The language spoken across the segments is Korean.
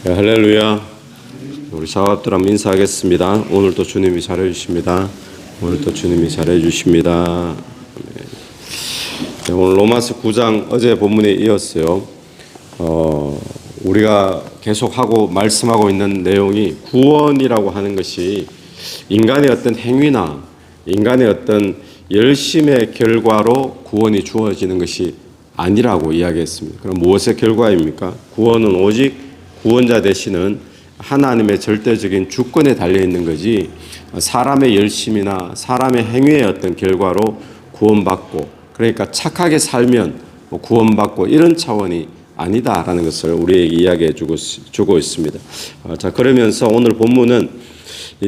네, 할렐루야. 우리 사업들 한번 인사하겠습니다. 오늘도 주님이 잘해주십니다. 오늘도 주님이 잘해주십니다. 네, 오늘 로마서 9장 어제 본문에 이었어요. 우리가 계속하고 말씀하고 있는 내용이 구원이라고 하는 것이 인간의 어떤 행위나 인간의 어떤 열심의 결과로 구원이 주어지는 것이 아니라고 이야기했습니다. 그럼 무엇의 결과입니까? 구원은 오직 구원자 되시는 하나님의 절대적인 주권에 달려있는 거지 사람의 열심이나 사람의 행위의 어떤 결과로 구원받고 그러니까 착하게 살면 구원받고 이런 차원이 아니다라는 것을 우리에게 이야기해 주고 있습니다. 자, 그러면서 오늘 본문은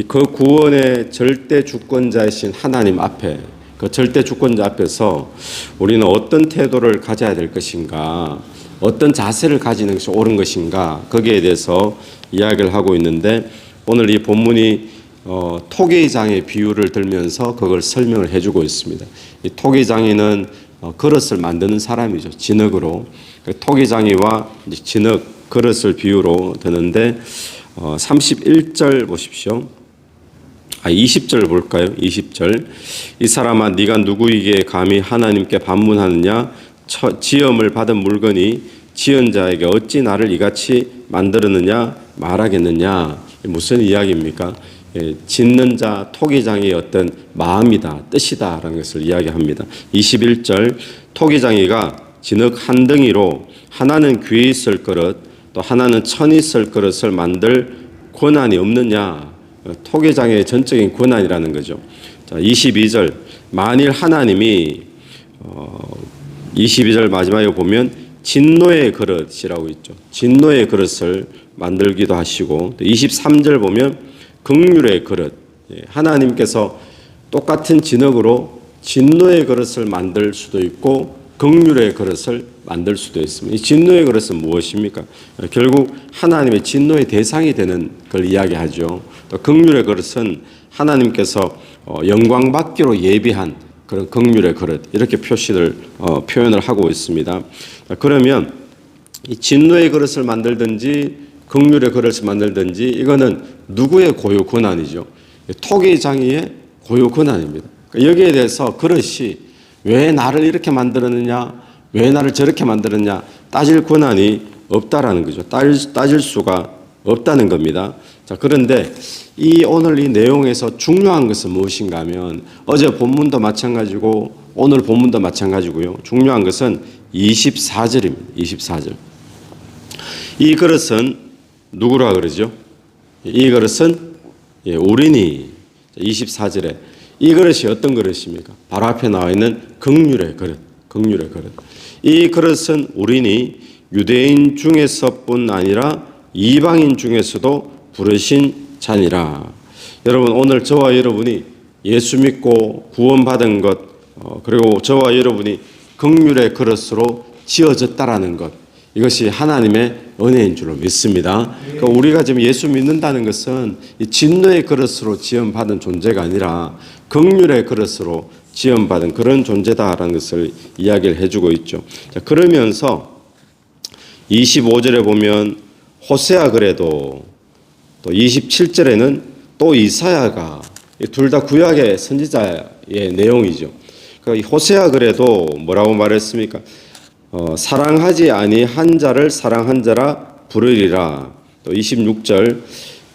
그 구원의 절대 주권자이신 하나님 앞에 그 절대 주권자 앞에서 우리는 어떤 태도를 가져야 될 것인가, 어떤 자세를 가지는 것이 옳은 것인가, 거기에 대해서 이야기를 하고 있는데 오늘 이 본문이 토기장의 비유를 들면서 그걸 설명을 해주고 있습니다. 이 토기장이는 그릇을 만드는 사람이죠. 진흙으로. 토기장이와 진흙, 그릇을 비유로 드는데 31절 보십시오. 20절 볼까요? 20절. 이 사람아 네가 누구에게 감히 하나님께 반문하느냐? 지음을 받은 물건이 지은 자에게 어찌 나를 이같이 만들었느냐 말하겠느냐. 무슨 이야기입니까? 짓는 자 토기장의 어떤 마음이다, 뜻이다라는 것을 이야기합니다. 21절. 토기장이가 진흙 한 덩이로 하나는 귀에 있을 그릇 또 하나는 천이 있을 그릇을 만들 권한이 없느냐. 토기장의 전적인 권한이라는 거죠. 자, 22절. 만일 하나님이 22절 마지막에 보면 진노의 그릇이라고 있죠. 진노의 그릇을 만들기도 하시고 23절 보면 긍휼의 그릇. 하나님께서 똑같은 진흙으로 진노의 그릇을 만들 수도 있고 긍휼의 그릇을 만들 수도 있습니다. 이 진노의 그릇은 무엇입니까? 결국 하나님의 진노의 대상이 되는 걸 이야기하죠. 또 긍휼의 그릇은 하나님께서 영광 받기로 예비한 그런 긍휼의 그릇, 이렇게 표현을 하고 있습니다. 그러면 이 진노의 그릇을 만들든지 긍휼의 그릇을 만들든지 이거는 누구의 고유 권한이죠? 토기장이의 고유 권한입니다. 여기에 대해서 그릇이 왜 나를 이렇게 만들었느냐, 왜 나를 저렇게 만들었냐 따질 권한이 없다라는 거죠. 따질 수가 없다는 겁니다. 자, 그런데 오늘 이 내용에서 중요한 것은 무엇인가 하면 어제 본문도 마찬가지고 오늘 본문도 마찬가지고요. 중요한 것은 24절입니다. 24절. 이 그릇은 누구라 그러죠? 이 그릇은 우리니. 24절에 이 그릇이 어떤 그릇입니까? 바로 앞에 나와 있는 긍휼의 그릇. 긍휼의 그릇. 이 그릇은 우리니 유대인 중에서뿐 아니라 이방인 중에서도 부르신 자니라. 여러분, 오늘 저와 여러분이 예수 믿고 구원받은 것, 그리고 저와 여러분이 긍휼의 그릇으로 지어졌다라는 것, 이것이 하나님의 은혜인 줄로 믿습니다. 그러니까 우리가 지금 예수 믿는다는 것은 이 진노의 그릇으로 지음받은 존재가 아니라 긍휼의 그릇으로 지음받은 그런 존재다라는 것을 이야기를 해주고 있죠. 자, 그러면서 25절에 보면 호세아 그래도, 또 27절에는 또 이사야가, 둘 다 구약의 선지자의 내용이죠. 그러니까 호세아 그래도 뭐라고 말했습니까? 사랑하지 아니한 자를 사랑한 자라 부르리라. 또 26절.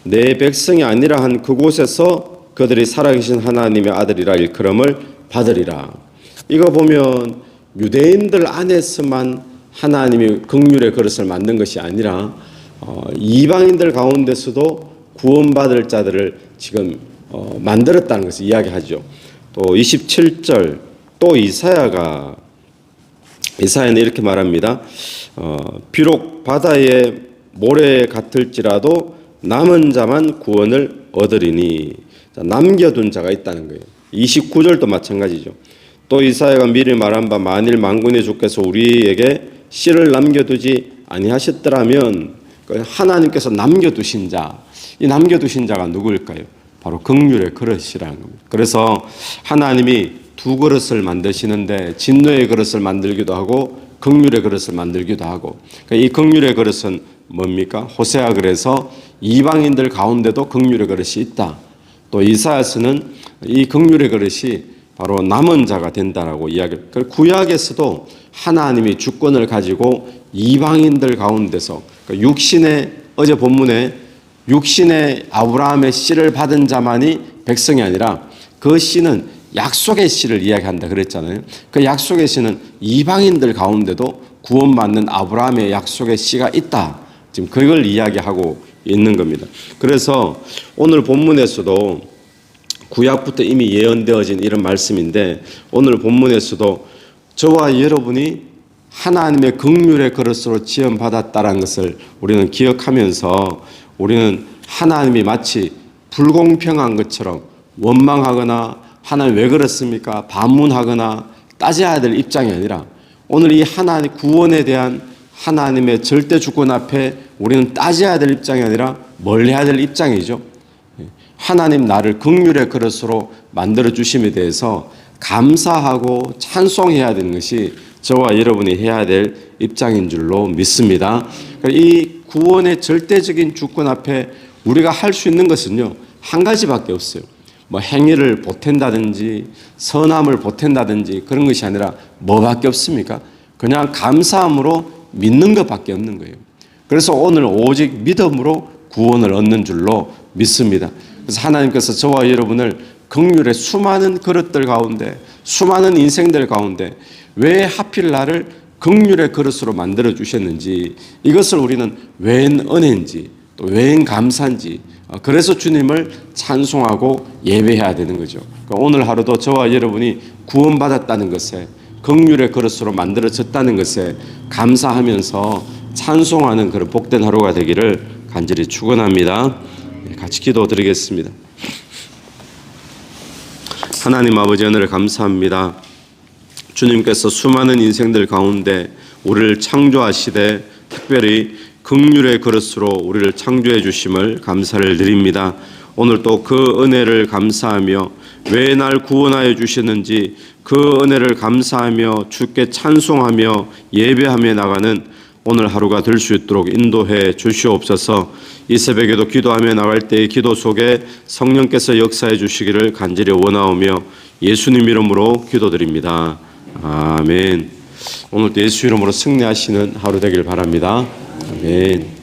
내 백성이 아니라 한 그곳에서 그들이 살아계신 하나님의 아들이라 일컬음을 받으리라. 이거 보면 유대인들 안에서만 하나님이 긍휼의 그릇을 만든 것이 아니라 이방인들 가운데서도 구원받을 자들을 지금 만들었다는 것을 이야기하죠. 또 27절. 또 이사야는 이렇게 말합니다. 비록 바다의 모래 같을지라도 남은 자만 구원을 얻으리니. 자, 남겨둔 자가 있다는 거예요. 29절도 마찬가지죠. 또 이사야가 미리 말한 바 만일 만군의 주께서 우리에게 씨를 남겨두지 아니하셨더라면 하나님께서 남겨두신 자, 이 남겨두신 자가 누구일까요? 바로 긍휼의 그릇이라는 겁니다. 그래서 하나님이 두 그릇을 만드시는데 진노의 그릇을 만들기도 하고 긍휼의 그릇을 만들기도 하고, 이 긍휼의 그릇은 뭡니까? 호세아 글에서 이방인들 가운데도 긍휼의 그릇이 있다. 또 이사야서는 이 긍휼의 그릇이 바로 남은 자가 된다라고 이야기를. 구약에서도 하나님이 주권을 가지고 이방인들 가운데서 그러니까 육신의 어제 본문에 육신의 아브라함의 씨를 받은 자만이 백성이 아니라 그 씨는 약속의 씨를 이야기한다 그랬잖아요. 그 약속의 씨는 이방인들 가운데도 구원받는 아브라함의 약속의 씨가 있다. 지금 그걸 이야기하고 있는 겁니다. 그래서 오늘 본문에서도 구약부터 이미 예언되어진 이런 말씀인데 오늘 본문에서도 저와 여러분이 하나님의 긍휼의 그릇으로 지음받았다는 것을 우리는 기억하면서 우리는 하나님이 마치 불공평한 것처럼 원망하거나 하나님 왜 그렇습니까? 반문하거나 따져야 될 입장이 아니라 오늘 이 하나님 구원에 대한 하나님의 절대 주권 앞에 우리는 따져야 될 입장이 아니라 뭘 해야 될 입장이죠. 하나님 나를 긍휼의 그릇으로 만들어 주심에 대해서 감사하고 찬송해야 되는 것이 저와 여러분이 해야 될 입장인 줄로 믿습니다. 이 구원의 절대적인 주권 앞에 우리가 할 수 있는 것은요 한 가지밖에 없어요. 뭐 행위를 보탠다든지 선함을 보탠다든지 그런 것이 아니라 뭐밖에 없습니까? 그냥 감사함으로 믿는 것밖에 없는 거예요. 그래서 오늘 오직 믿음으로 구원을 얻는 줄로 믿습니다. 그래서 하나님께서 저와 여러분을 긍휼의 수많은 그릇들 가운데 수많은 인생들 가운데 왜 하필 나를 긍휼의 그릇으로 만들어 주셨는지 이것을 우리는 웬 은혜인지 또 웬 감사인지 그래서 주님을 찬송하고 예배해야 되는 거죠. 그러니까 오늘 하루도 저와 여러분이 구원받았다는 것에 긍휼의 그릇으로 만들어졌다는 것에 감사하면서 찬송하는 그런 복된 하루가 되기를 간절히 축원합니다. 같이 기도드리겠습니다. 하나님 아버지 은혜를 감사합니다. 주님께서 수많은 인생들 가운데 우리를 창조하시되 특별히 긍휼의 그릇으로 우리를 창조해 주심을 감사를 드립니다. 오늘 또 그 은혜를 감사하며 왜 날 구원하여 주셨는지 그 은혜를 감사하며 주께 찬송하며 예배하며 나가는 오늘 하루가 될 수 있도록 인도해 주시옵소서. 이 새벽에도 기도하며 나갈 때의 기도 속에 성령께서 역사해 주시기를 간절히 원하오며 예수님 이름으로 기도드립니다. 아멘. 오늘도 예수 이름으로 승리하시는 하루 되길 바랍니다. 아멘.